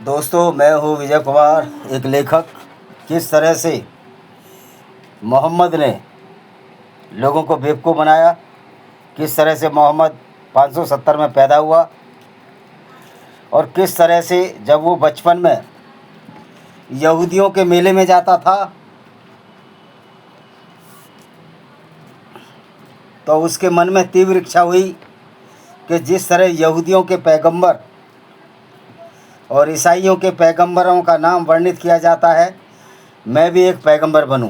दोस्तों, मैं हूँ विजय कुमार, एक लेखक। किस तरह से मोहम्मद ने लोगों को बेवकूफ़ बनाया, किस तरह से मोहम्मद 570 में पैदा हुआ और किस तरह से जब वो बचपन में यहूदियों के मेले में जाता था तो उसके मन में तीव्र इच्छा हुई कि जिस तरह यहूदियों के पैगंबर और ईसाइयों के पैगंबरों का नाम वर्णित किया जाता है, मैं भी एक पैगंबर बनूं।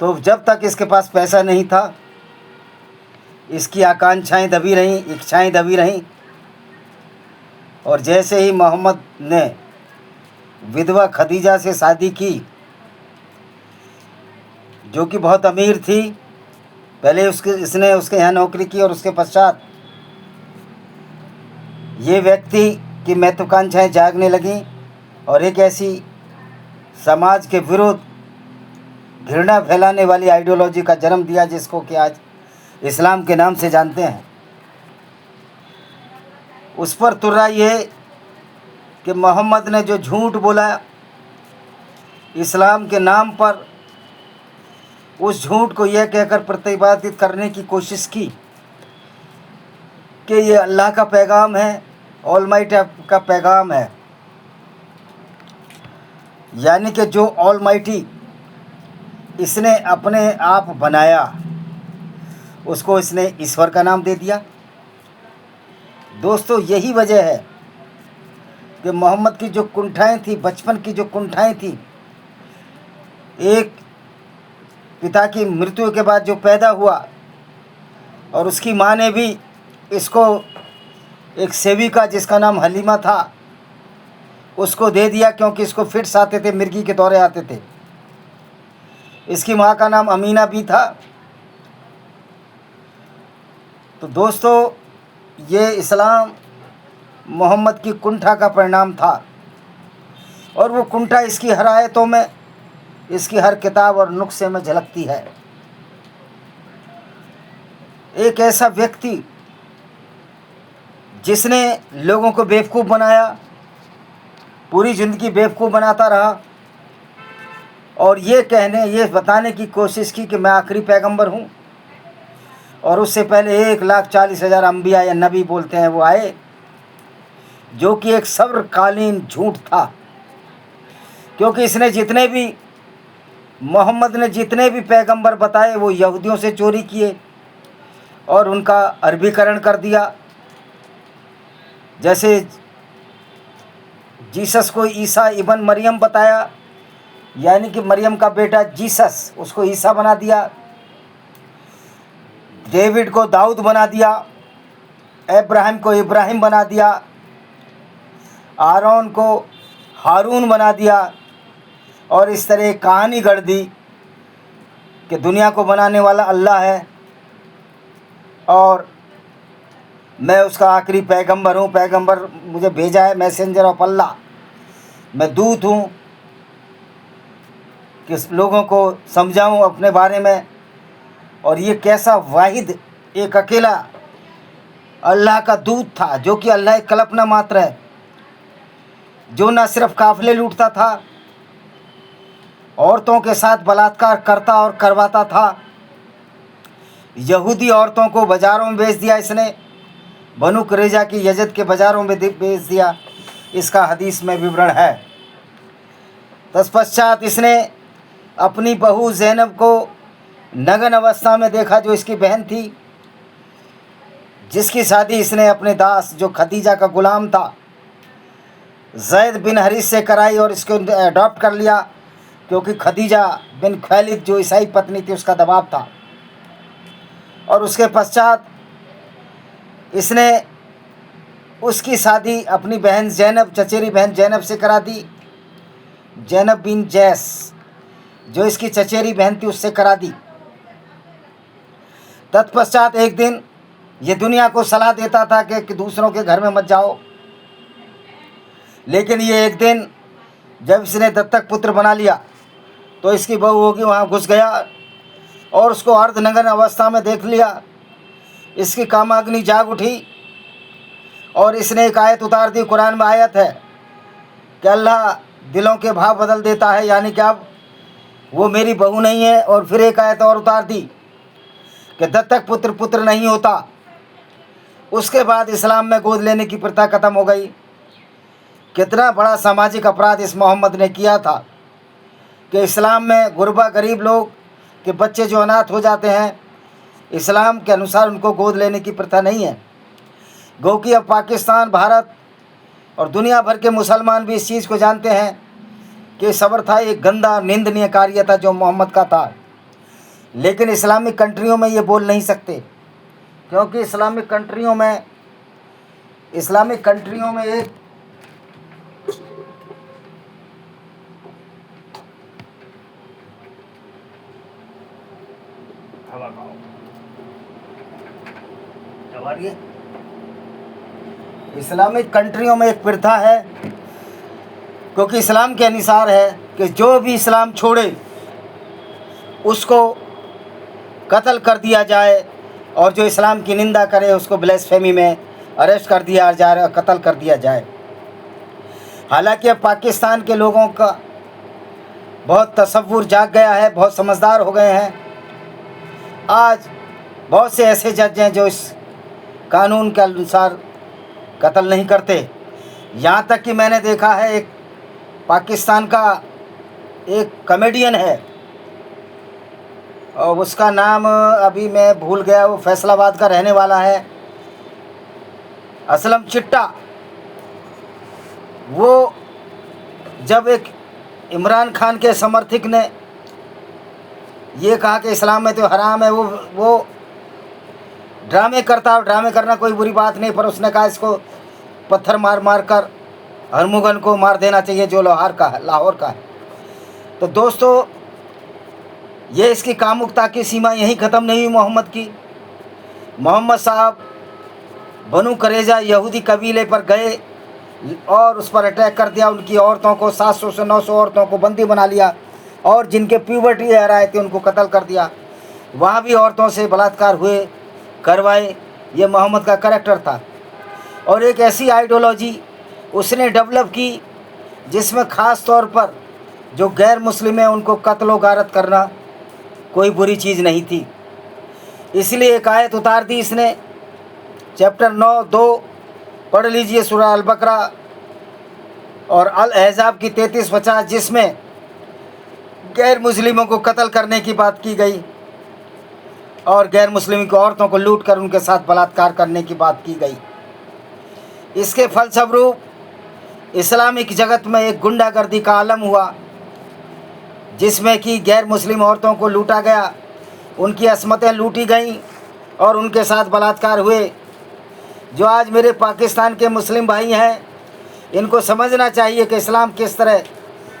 तो जब तक इसके पास पैसा नहीं था, इसकी आकांक्षाएं दबी रहीं, इच्छाएं दबी रहीं। और जैसे ही मोहम्मद ने विधवा खदीजा से शादी की, जो कि बहुत अमीर थी, पहले इसने उसके यहाँ नौकरी की और उसके पश्चात ये व्यक्ति की महत्वाकांक्षाएं जागने लगीं और एक ऐसी समाज के विरुद्ध घृणा फैलाने वाली आइडियोलॉजी का जन्म दिया जिसको कि आज इस्लाम के नाम से जानते हैं। उस पर तुर्रा ये कि मोहम्मद ने जो झूठ बोला इस्लाम के नाम पर, उस झूठ को यह कहकर प्रतिपादित करने की कोशिश की कि ये अल्लाह का पैगाम है, ऑलमाइटी का पैगाम है। यानी कि जो ऑलमाइटी इसने अपने आप बनाया, उसको इसने ईश्वर का नाम दे दिया। दोस्तों, यही वजह है कि मोहम्मद की जो कुंठाएं थी, बचपन की जो कुंठाएं थी, एक पिता की मृत्यु के बाद जो पैदा हुआ और उसकी माँ ने भी इसको एक सेविका जिसका नाम हलीमा था उसको दे दिया, क्योंकि इसको फिट्स आते थे, मिर्गी के दौरे आते थे। इसकी माँ का नाम अमीना भी था। तो दोस्तों, ये इस्लाम मोहम्मद की कुंठा का परिणाम था और वो कुंठा इसकी हर आयतों में, इसकी हर किताब और नुस्खे में झलकती है। एक ऐसा व्यक्ति जिसने लोगों को बेवकूफ़ बनाया, पूरी ज़िंदगी बेवकूफ़ बनाता रहा और ये बताने की कोशिश की कि मैं आखिरी पैगंबर हूँ। और उससे पहले 1,40,000 अम्बिया या नबी बोलते हैं वो आए, जो कि एक सर्वकालीन झूठ था। क्योंकि मोहम्मद ने जितने भी पैगंबर बताए वो यहूदियों से चोरी किए और उनका अरबीकरण कर दिया। जैसे जीसस को ईसा इबन मरियम बताया, यानी कि मरियम का बेटा जीसस, उसको ईसा बना दिया। डेविड को दाऊद बना दिया, अब्राहम को इब्राहिम बना दिया, आरोन को हारून बना दिया और इस तरह कहानी गढ़ दी कि दुनिया को बनाने वाला अल्लाह है और मैं उसका आखिरी पैगंबर हूँ। पैगंबर मुझे भेजा है, मैसेंजर ऑफ अल्लाह, मैं दूत हूँ कि लोगों को समझाऊँ अपने बारे में। और ये कैसा वाहिद एक अकेला अल्लाह का दूत था, जो कि अल्लाह एक कल्पना मात्र है, जो न सिर्फ काफिले लूटता था, औरतों के साथ बलात्कार करता और करवाता था। यहूदी औरतों को बाज़ारों में बेच दिया इसने, बनु कुरैज़ा की यजद के बाज़ारों में बेच दिया, इसका हदीस में विवरण है। तत्पश्चात इसने अपनी बहू ज़ैनब को नग्न अवस्था में देखा, जो इसकी बहन थी, जिसकी शादी इसने अपने दास जो खदीजा का गुलाम था ज़ैद बिन हरीस से कराई और इसको अडॉप्ट कर लिया, क्योंकि खदीजा बिन खुवैलिद जो ईसाई पत्नी थी उसका दबाव था। और उसके पश्चात इसने उसकी शादी अपनी बहन ज़ैनब, चचेरी बहन ज़ैनब से करा दी। ज़ैनब बिन जैस जो इसकी चचेरी बहन थी उससे करा दी। तत्पश्चात एक दिन ये दुनिया को सलाह देता था कि दूसरों के घर में मत जाओ, लेकिन ये एक दिन जब इसने दत्तक पुत्र बना लिया तो इसकी बहू होगी वहाँ घुस गया और उसको अर्धनग्न अवस्था में देख लिया। इसकी कामाग्नि जाग उठी और इसने एक आयत उतार दी, कुरान में आयत है कि अल्लाह दिलों के भाव बदल देता है, यानी कि अब वो मेरी बहू नहीं है। और फिर एक आयत और उतार दी कि दत्तक पुत्र नहीं होता। उसके बाद इस्लाम में गोद लेने की प्रथा ख़त्म हो गई। कितना बड़ा सामाजिक अपराध इस मोहम्मद ने किया था कि इस्लाम में गुरबा गरीब लोग के बच्चे जो अनाथ हो जाते हैं, इस्लाम के अनुसार उनको गोद लेने की प्रथा नहीं है। गो कि अब पाकिस्तान, भारत और दुनिया भर के मुसलमान भी इस चीज़ को जानते हैं कि सब्र था एक गंदा निंदनीय कार्य था जो मोहम्मद का था। लेकिन इस्लामिक कंट्रियों में ये बोल नहीं सकते, क्योंकि इस्लामिक कंट्रियों में एक इस्लामिक कंट्रियों में एक प्रथा है, क्योंकि इस्लाम के अनुसार है कि जो भी इस्लाम छोड़े उसको कत्ल कर दिया जाए, और जो इस्लाम की निंदा करे उसको ब्लेसफेमी में अरेस्ट कर दिया जाए और कत्ल कर दिया जाए। हालांकि अब पाकिस्तान के लोगों का बहुत तसव्वुर जाग गया है, बहुत समझदार हो गए हैं। आज बहुत से ऐसे जज हैं जो इस कानून के अनुसार कत्ल नहीं करते। यहाँ तक कि मैंने देखा है एक पाकिस्तान का एक कॉमेडियन है, और उसका नाम अभी मैं भूल गया, वो फैसलाबाद का रहने वाला है, असलम चिट्टा। वो जब एक इमरान खान के समर्थक ने ये कहा कि इस्लाम में तो हराम है, वो ड्रामे करता, और ड्रामे करना कोई बुरी बात नहीं, पर उसने कहा इसको पत्थर मार कर हरमुगन को मार देना चाहिए जो लाहौर का है। तो दोस्तों, ये इसकी कामुकता की सीमा यहीं ख़त्म नहीं हुई मोहम्मद की। मोहम्मद साहब बनु करेजा यहूदी कबीले पर गए और उस पर अटैक कर दिया। उनकी औरतों को 700 से 900 औरतों को बंदी बना लिया, और जिनके प्यूबर्टी आ रहे थे उनको कत्ल कर दिया। वहाँ भी औरतों से बलात्कार करवाए। ये मोहम्मद का करैक्टर था। और एक ऐसी आइडियोलॉजी उसने डेवलप की जिसमें ख़ास तौर पर जो गैर मुस्लिम है उनको कत्ल गारत करना कोई बुरी चीज़ नहीं थी। इसलिए एक आयत उतार दी इसने, चैप्टर 9:2 पढ़ लीजिए, सूरह अल बकरा और अल अहज़ाब की 33-50, जिसमें गैर मुस्लिमों को कत्ल करने की बात की गई और गैर मुस्लिम की औरतों को लूट कर उनके साथ बलात्कार करने की बात की गई। इसके फलस्वरूप इस्लामिक जगत में एक गुंडागर्दी का आलम हुआ, जिसमें कि गैर मुस्लिम औरतों को लूटा गया, उनकी असमतें लूटी गईं और उनके साथ बलात्कार हुए। जो आज मेरे पाकिस्तान के मुस्लिम भाई हैं, इनको समझना चाहिए कि इस्लाम किस तरह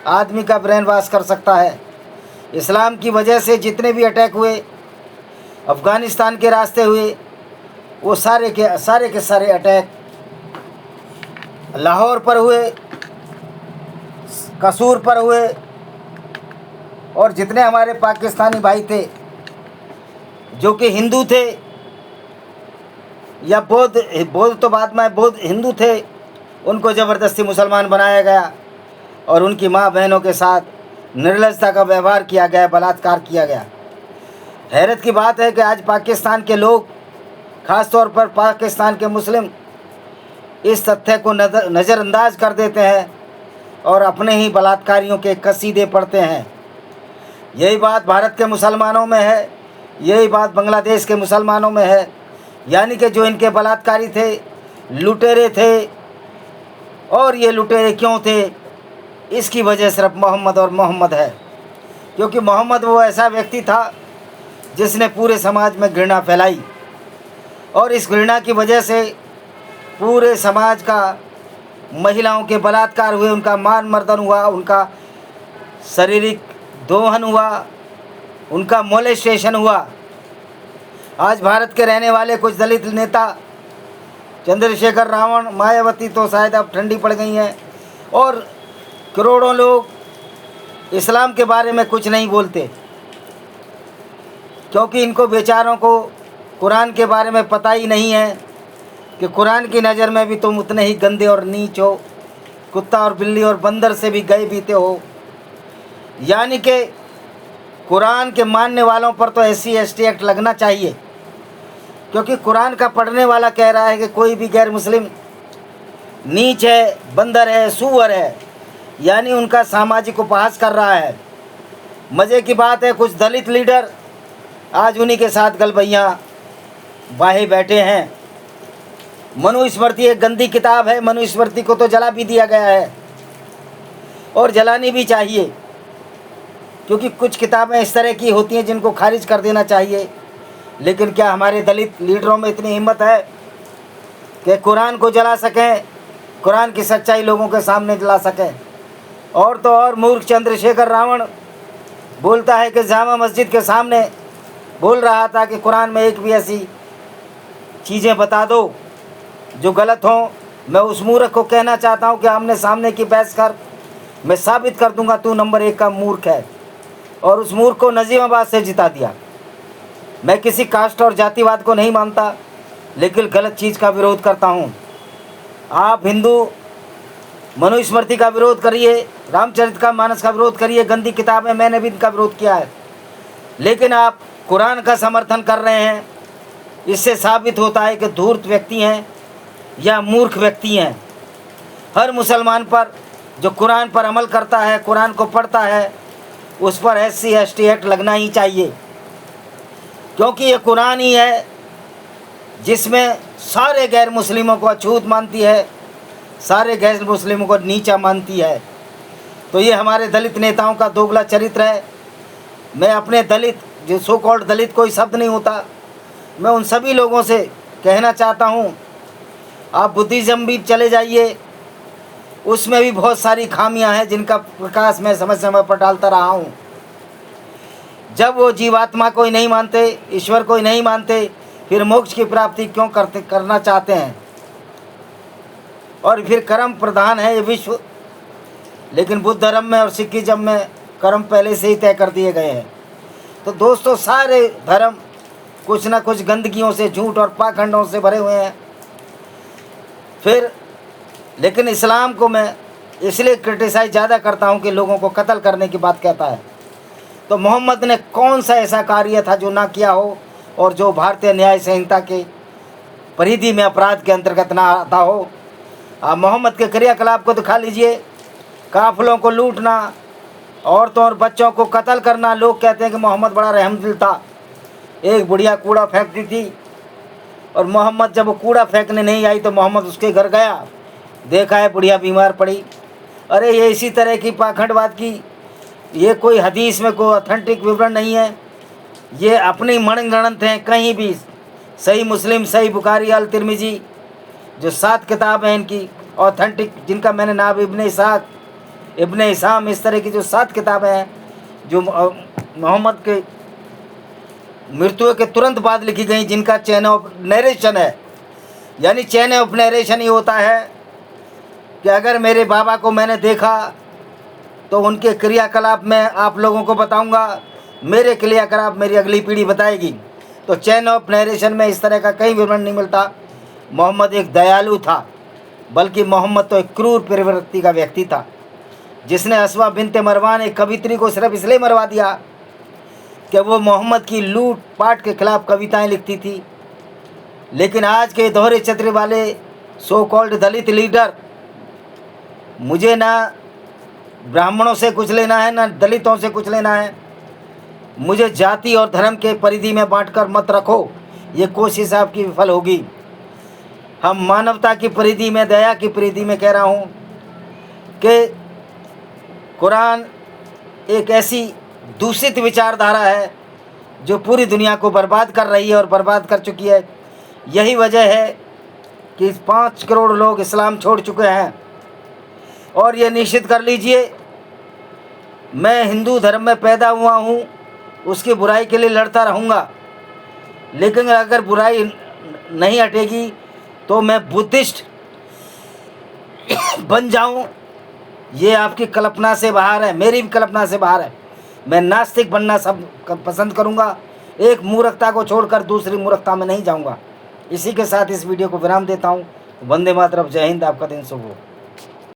आदमी का ब्रेन वॉश कर सकता है। इस्लाम की वजह से जितने भी अटैक हुए, अफ़गानिस्तान के रास्ते हुए, वो सारे के सारे अटैक लाहौर पर हुए, कसूर पर हुए, और जितने हमारे पाकिस्तानी भाई थे जो कि हिंदू थे या बौद्ध तो बाद में बौद्ध हिंदू थे, उनको ज़बरदस्ती मुसलमान बनाया गया और उनकी माँ बहनों के साथ निर्लजता का व्यवहार किया गया, बलात्कार किया गया। हैरत की बात है कि आज पाकिस्तान के लोग, ख़ास तौर पर पाकिस्तान के मुस्लिम, इस तथ्य को नज़रअंदाज कर देते हैं और अपने ही बलात्कारियों के कसीदे पढ़ते हैं। यही बात भारत के मुसलमानों में है, यही बात बांग्लादेश के मुसलमानों में है। यानी कि जो इनके बलात्कारी थे, लुटेरे थे, और ये लुटेरे क्यों थे, इसकी वजह सिर्फ मोहम्मद और मोहम्मद है। क्योंकि मोहम्मद वो ऐसा व्यक्ति था जिसने पूरे समाज में घृणा फैलाई, और इस घृणा की वजह से पूरे समाज का महिलाओं के बलात्कार हुए, उनका मान मर्दन हुआ, उनका शारीरिक दोहन हुआ, उनका मोलेस्टेशन हुआ। आज भारत के रहने वाले कुछ दलित नेता, चंद्रशेखर, रावण, मायावती तो शायद अब ठंडी पड़ गई हैं, और करोड़ों लोग इस्लाम के बारे में कुछ नहीं बोलते, क्योंकि इनको बेचारों को कुरान के बारे में पता ही नहीं है। कि कुरान की नज़र में भी तुम उतने ही गंदे और नीच हो, कुत्ता और बिल्ली और बंदर से भी गए बीते हो। यानी कि कुरान के मानने वालों पर तो SC/ST एक्ट लगना चाहिए, क्योंकि कुरान का पढ़ने वाला कह रहा है कि कोई भी गैर मुस्लिम नीच है, बंदर है, सूअर है, यानी उनका सामाजिक उपहास कर रहा है। मज़े की बात है, कुछ दलित लीडर आज उन्हीं के साथ गलबैया बाहे बैठे हैं। मनुस्मृति एक गंदी किताब है, मनुस्मृति को तो जला भी दिया गया है और जलानी भी चाहिए, क्योंकि कुछ किताबें इस तरह की होती हैं जिनको खारिज कर देना चाहिए। लेकिन क्या हमारे दलित लीडरों में इतनी हिम्मत है कि कुरान को जला सकें, कुरान की सच्चाई लोगों के सामने जला सकें? और तो और मूर्ख चंद्रशेखर रावण बोलता है कि जामा मस्जिद के सामने बोल रहा था कि कुरान में एक भी ऐसी चीज़ें बता दो जो गलत हों। मैं उस मूर्ख को कहना चाहता हूं कि आमने सामने की बहस कर, मैं साबित कर दूंगा तू नंबर 1 का मूर्ख है। और उस मूर्ख को नजीमाबाद से जिता दिया। मैं किसी कास्ट और जातिवाद को नहीं मानता, लेकिन गलत चीज़ का विरोध करता हूं। आप हिंदू मनुस्मृति का विरोध करिए, रामचरितमानस का विरोध करिए, गंदी किताबें मैंने भी इनका विरोध किया है, लेकिन आप कुरान का समर्थन कर रहे हैं। इससे साबित होता है कि धूर्त व्यक्ति हैं या मूर्ख व्यक्ति हैं। हर मुसलमान पर जो कुरान पर अमल करता है, कुरान को पढ़ता है, उस पर SC/ST एक्ट लगना ही चाहिए, क्योंकि ये कुरान ही है जिसमें सारे गैर मुस्लिमों को अछूत मानती है, सारे गैर मुस्लिमों को नीचा मानती है। तो ये हमारे दलित नेताओं का दोगला चरित्र है। मैं अपने दलित, जो सो कॉल्ड दलित कोई शब्द नहीं होता, मैं उन सभी लोगों से कहना चाहता हूँ, आप बुद्धिज़्म भी चले जाइए, उसमें भी बहुत सारी खामियां हैं जिनका प्रकाश मैं समय समय पर डालता रहा हूँ। जब वो जीवात्मा को ही नहीं मानते, ईश्वर को ही नहीं मानते, फिर मोक्ष की प्राप्ति क्यों करना चाहते हैं? और फिर कर्म प्रधान है ये विश्व, लेकिन बुद्ध धर्म में और सिखिज्म में कर्म पहले से ही तय कर दिए गए हैं। तो दोस्तों, सारे धर्म कुछ ना कुछ गंदगियों से, झूठ और पाखंडों से भरे हुए हैं। फिर लेकिन इस्लाम को मैं इसलिए क्रिटिसाइज ज़्यादा करता हूँ कि लोगों को कत्ल करने की बात कहता है। तो मोहम्मद ने कौन सा ऐसा कार्य था जो ना किया हो और जो भारतीय न्याय संहिता के परिधि में अपराध के अंतर्गत ना आता हो? आप मोहम्मद के क्रियाकलाप को दिखा लीजिए। काफिलों को लूटना, औरतों और बच्चों को कत्ल करना। लोग कहते हैं कि मोहम्मद बड़ा रहमदिल था। एक बुढ़िया कूड़ा फेंकती थी और मोहम्मद जब वो कूड़ा फेंकने नहीं आई तो मोहम्मद उसके घर गया, देखा है बुढ़िया बीमार पड़ी। अरे ये इसी तरह की पाखंडवाद की, ये कोई हदीस में कोई ऑथेंटिक विवरण नहीं है, ये अपनी मनगढ़ंत हैं। कहीं भी सही मुस्लिम, सही बुखारी, अल तिरमिजी, जो 7 किताब हैं इनकी ऑथेंटिक, जिनका मैंने नाम इब्ने इसाक, इब्ने इसाम, इस तरह की जो 7 किताबें हैं जो मोहम्मद के मृत्यु के तुरंत बाद लिखी गई, जिनका चेन ऑफ नरेशन है। यानी चेन ऑफ नरेशन ही होता है कि अगर मेरे बाबा को मैंने देखा तो उनके क्रियाकलाप मैं आप लोगों को बताऊंगा, मेरे क्रियाकलाप मेरी अगली पीढ़ी बताएगी। तो चेन ऑफ नरेशन में इस तरह का कहीं विवरण नहीं मिलता। मोहम्मद एक दयालु था, बल्कि मोहम्मद तो एक क्रूर प्रवृत्ति का व्यक्ति था, जिसने अस्मा बिनते मरवान, एक कवित्री को सिर्फ इसलिए मरवा दिया कि वो मोहम्मद की लूट पाट के खिलाफ कविताएं लिखती थी। लेकिन आज के दोहरे चक्र वाले सो कॉल्ड दलित लीडर, मुझे ना ब्राह्मणों से कुछ लेना है ना दलितों से कुछ लेना है, मुझे जाति और धर्म के परिधि में बांटकर मत रखो, ये कोशिश आपकी विफल होगी। हम मानवता की परिधि में, दया की परिधि में कह रहा हूँ कि कुरान एक ऐसी दूषित विचारधारा है जो पूरी दुनिया को बर्बाद कर रही है और बर्बाद कर चुकी है। यही वजह है कि 5 करोड़ लोग इस्लाम छोड़ चुके हैं। और ये निश्चित कर लीजिए, मैं हिंदू धर्म में पैदा हुआ हूँ, उसकी बुराई के लिए लड़ता रहूँगा, लेकिन अगर बुराई नहीं हटेगी तो मैं बुद्धिस्ट बन जाऊँ, ये आपकी कल्पना से बाहर है, मेरी भी कल्पना से बाहर है। मैं नास्तिक बनना सब पसंद करूँगा। एक मूर्खता को छोड़कर दूसरी मूर्खता में नहीं जाऊँगा। इसी के साथ इस वीडियो को विराम देता हूँ। वंदे मातरम, जय हिंद, आपका दिन शुभ हो।